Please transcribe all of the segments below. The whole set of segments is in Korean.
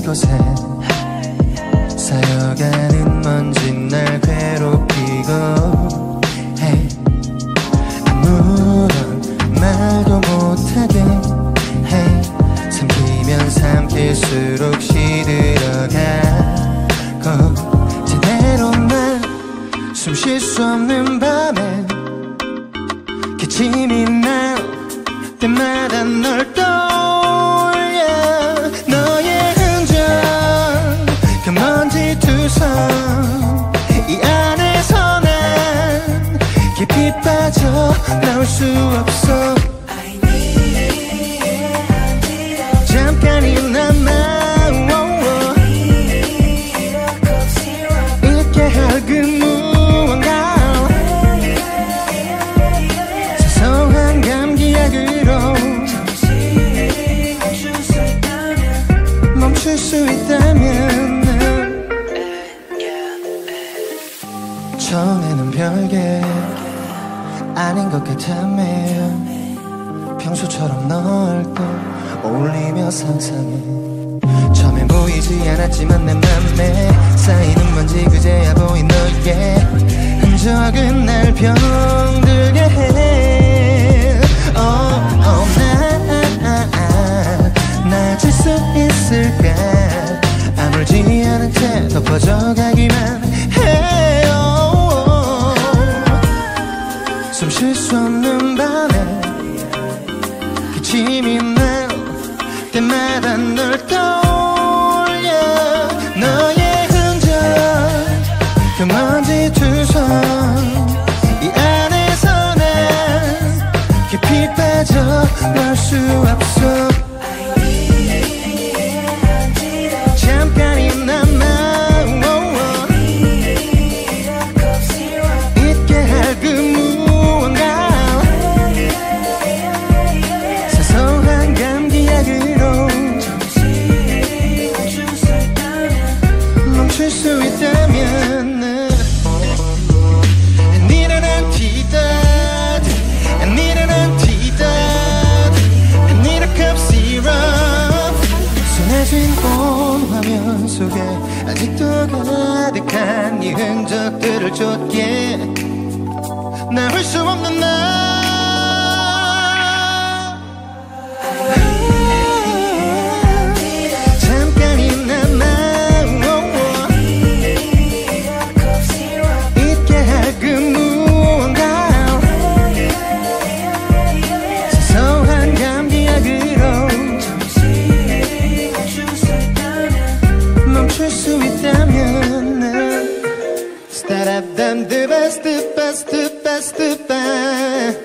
곳에 쌓여가는 먼지 날 괴롭히고 hey. 아무런 말도 못하게 hey. 삼키면 삼킬수록 시들어가고 제대로 난 숨 쉴 수 없는 밤에 기침이 날 때마다 널 떠올려 너의 흔적 그 먼지 투성 이 안에서 난 깊이 빠져 나올 수 없어 잠깐이나마 잊게 할 그 무언가 사소한 감기약으로 멈출 수 있다면 처음에는 별게 아닌 것 같았네 평소처럼 널 떠올리며 상상해 처음엔 보이지 않았지만 내 맘에 쌓이는 먼지 그제야 보인 너의 흔적은 날 병들게 해 나아질 수 있을까 아물지 않은 채 덮어져가기만 해요 숨 쉴 수 없는 밤에 기침이 날 때마다 널 떠올려 너의 흔적 그 먼지 투성 이 안에서 난 깊이 빠져 나올 수 없어 잠깐이나마 잊게 할 그 무언가 사소한 감기약으로 멈출 수 있다면 I need an antidote I need an antidote I need a cup syrup 쏟아진 온 화면 속에 아직도 가득한 네 흔적들을 쫓게 나올 수 없는 나 멈출 수 있다면 Start-up-dum, the best, the best, the best, the best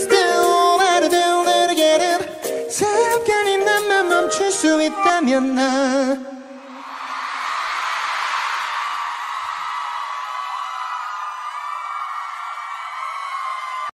Still wanna do it again 잠깐이나마 멈출 수 있다면 나